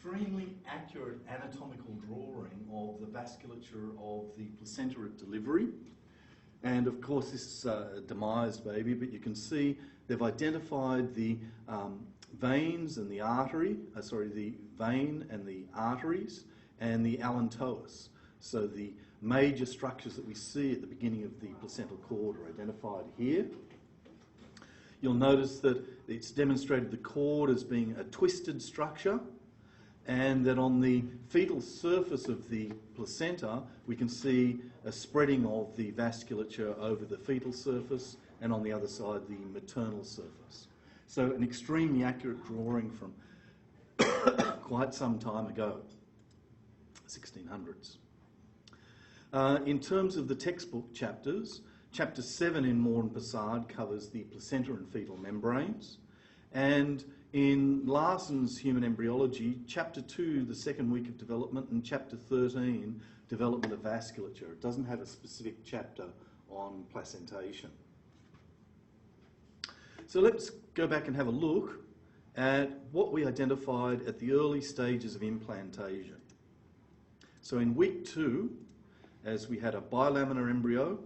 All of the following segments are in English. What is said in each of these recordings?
Extremely accurate anatomical drawing of the vasculature of the placenta at delivery. And of course this is a demised baby, but you can see they've identified the veins and the the vein and the arteries and the allantois. So the major structures that we see at the beginning of the placental cord are identified here. You'll notice that it's demonstrated the cord as being a twisted structure, and that on the fetal surface of the placenta we can see a spreading of the vasculature over the fetal surface, and on the other side the maternal surface. So an extremely accurate drawing from quite some time ago, 1600s. In terms of the textbook chapters, Chapter 7 in Moore and Posard covers the placenta and fetal membranes, and in Larson's Human Embryology, Chapter 2, the second week of development, and Chapter 13, development of vasculature. It doesn't have a specific chapter on placentation. So let's go back and have a look at what we identified at the early stages of implantation. So in week 2, as we had a bilaminar embryo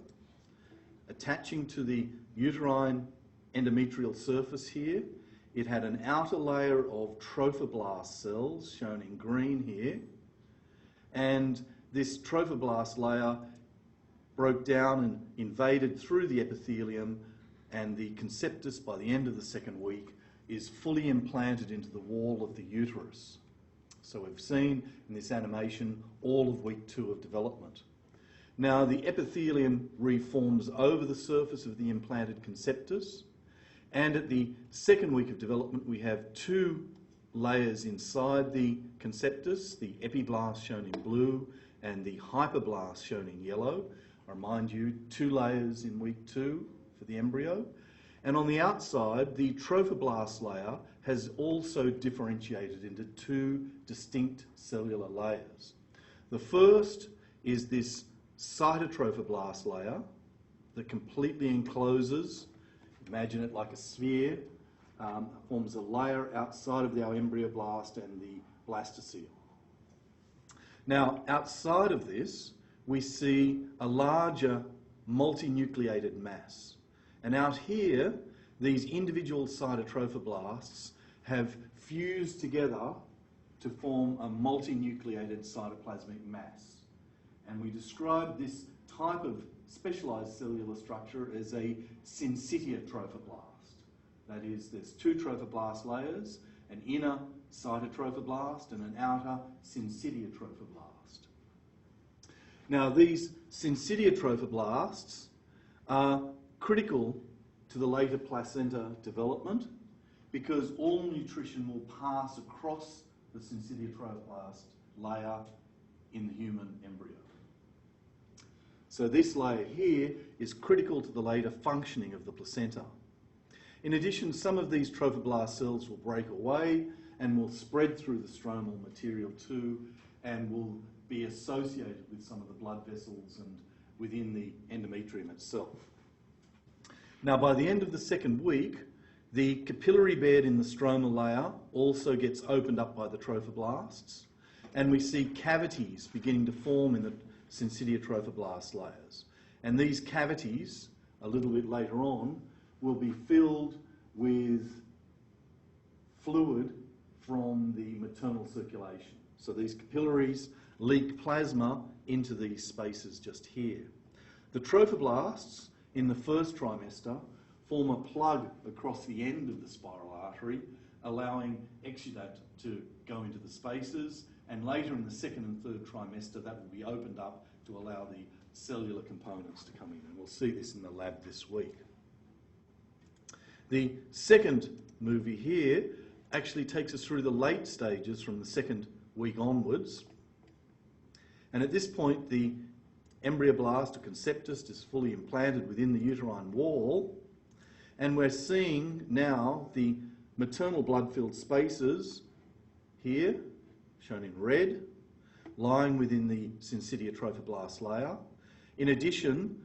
attaching to the uterine endometrial surface here, it had an outer layer of trophoblast cells, shown in green here, and this trophoblast layer broke down and invaded through the epithelium, and the conceptus, by the end of the second week, is fully implanted into the wall of the uterus. So we've seen in this animation all of week 2 of development. Now the epithelium reforms over the surface of the implanted conceptus, and at the second week of development we have 2 layers inside the conceptus, the epiblast shown in blue and the hyperblast shown in yellow. I remind you, 2 layers in week 2 for the embryo. And on the outside, the trophoblast layer has also differentiated into 2 distinct cellular layers. The first is this cytotrophoblast layer that completely encloses, imagine it like a sphere, forms a layer outside of our embryoblast and the blastocele. Now, outside of this, we see a larger multinucleated mass. And out here, these individual cytotrophoblasts have fused together to form a multinucleated cytoplasmic mass. And we describe this type of specialised cellular structure as a syncytia trophoblast. That is, there's 2 trophoblast layers, an inner cytotrophoblast and an outer syncytia trophoblast. Now, these syncytia trophoblasts are critical to the later placenta development because all nutrition will pass across the syncytia trophoblast layer in the human embryo. So this layer here is critical to the later functioning of the placenta. In addition, some of these trophoblast cells will break away and will spread through the stromal material too, and will be associated with some of the blood vessels and within the endometrium itself. Now, by the end of the second week, the capillary bed in the stromal layer also gets opened up by the trophoblasts, and we see cavities beginning to form in the syncytia trophoblast layers. And these cavities, a little bit later on, will be filled with fluid from the maternal circulation. So these capillaries leak plasma into these spaces just here. The trophoblasts in the first trimester form a plug across the end of the spiral artery, allowing exudate to go into the spaces, and later in the second and third trimester that will be opened up to allow the cellular components to come in, and we'll see this in the lab this week. The second movie here actually takes us through the late stages from the second week onwards, and at this point the embryoblast or conceptus is fully implanted within the uterine wall, and we're seeing now the maternal blood-filled spaces here, shown in red, lying within the syncytia trophoblast layer. In addition,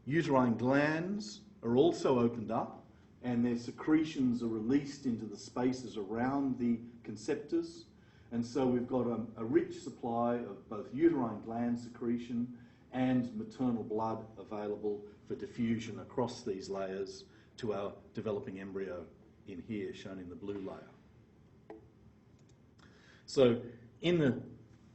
uterine glands are also opened up, and their secretions are released into the spaces around the conceptus, And so we've got a rich supply of both uterine gland secretion and maternal blood available for diffusion across these layers to our developing embryo in here, shown in the blue layer. So in the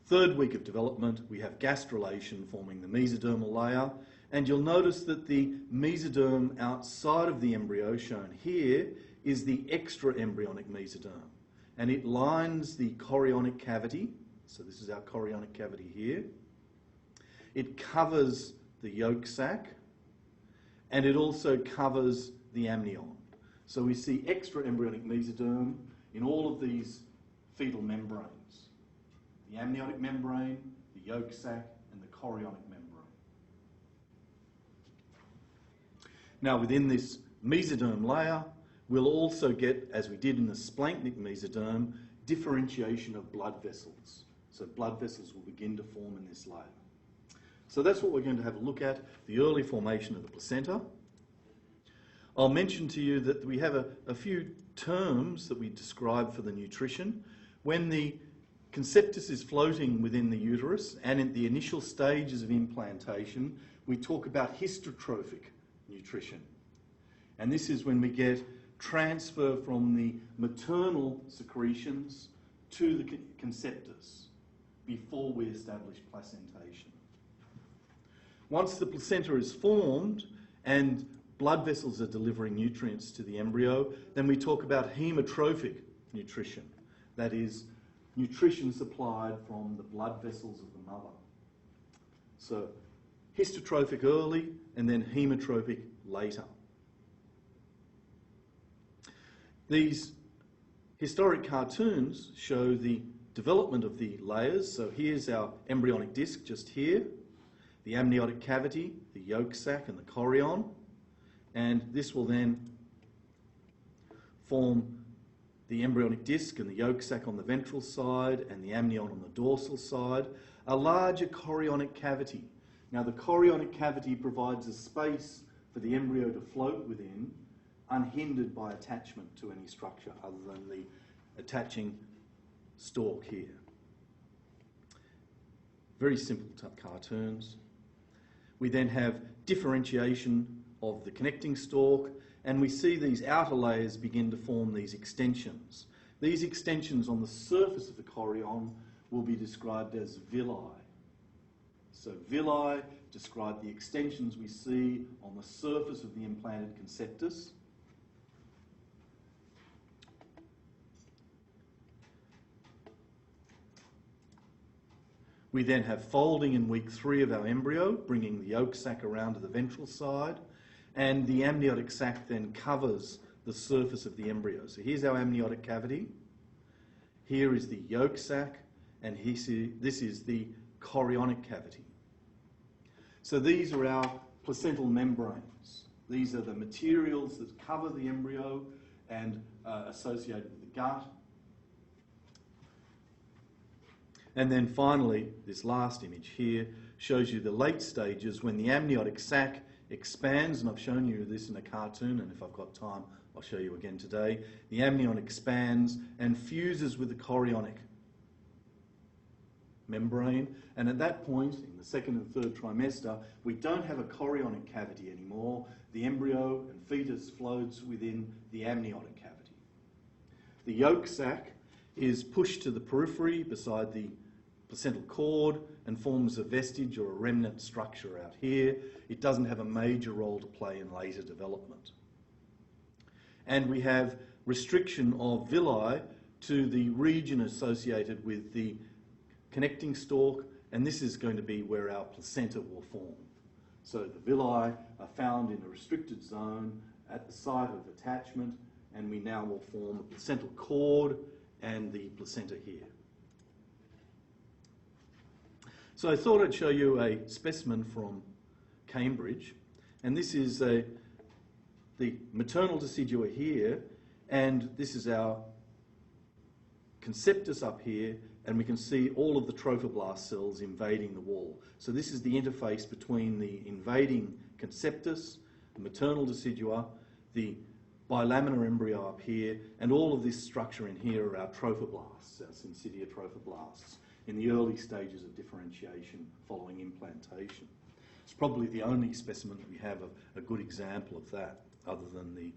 third week of development, we have gastrulation forming the mesodermal layer, and you'll notice that the mesoderm outside of the embryo, shown here, is the extraembryonic mesoderm, and it lines the chorionic cavity. So this is our chorionic cavity here. It covers the yolk sac, and it also covers the amnion. So we see extraembryonic mesoderm in all of these fetal membranes. The amniotic membrane, the yolk sac, and the chorionic membrane. Now within this mesoderm layer, we'll also get, as we did in the splanchnic mesoderm, differentiation of blood vessels. So blood vessels will begin to form in this layer. So that's what we're going to have a look at, the early formation of the placenta. I'll mention to you that we have a few terms that we describe for the nutrition. When the conceptus is floating within the uterus and in the initial stages of implantation, we talk about histotrophic nutrition. And this is when we get transfer from the maternal secretions to the conceptus before we establish placentation. Once the placenta is formed and blood vessels are delivering nutrients to the embryo, then we talk about hemotrophic nutrition. That is, nutrition supplied from the blood vessels of the mother. So histotrophic early and then hemotrophic later. These historic cartoons show the development of the layers. So here's our embryonic disc just here, the amniotic cavity, the yolk sac and the chorion, and this will then form the embryonic disc and the yolk sac on the ventral side and the amnion on the dorsal side, a larger chorionic cavity. Now the chorionic cavity provides a space for the embryo to float within, unhindered by attachment to any structure other than the attaching stalk here. Very simple cartoons. We then have differentiation of the connecting stalk, and we see these outer layers begin to form these extensions. These extensions on the surface of the chorion will be described as villi. So villi describe the extensions we see on the surface of the implanted conceptus. We then have folding in week 3 of our embryo, bringing the yolk sac around to the ventral side, and the amniotic sac then covers the surface of the embryo. So here's our amniotic cavity, here is the yolk sac, and this is the chorionic cavity. So these are our placental membranes. These are the materials that cover the embryo and associated with the gut. And then finally, this last image here shows you the late stages when the amniotic sac expands, and I've shown you this in a cartoon, and if I've got time, I'll show you again today. The amnion expands and fuses with the chorionic membrane, and at that point, in the 2nd and 3rd trimester, we don't have a chorionic cavity anymore. The embryo and fetus floats within the amniotic cavity. The yolk sac is pushed to the periphery beside the placental cord and forms a vestige or a remnant structure out here. It doesn't have a major role to play in later development. And we have restriction of villi to the region associated with the connecting stalk, and this is going to be where our placenta will form. So the villi are found in a restricted zone at the site of attachment, and we now will form a placental cord and the placenta here. So I thought I'd show you a specimen from Cambridge, and this is the maternal decidua here, and this is our conceptus up here, and we can see all of the trophoblast cells invading the wall. So this is the interface between the invading conceptus, the maternal decidua, the bilaminar embryo up here, and all of this structure in here are our trophoblasts, our syncytia trophoblasts, in the early stages of differentiation following implantation. It's probably the only specimen that we have a good example of that, other than the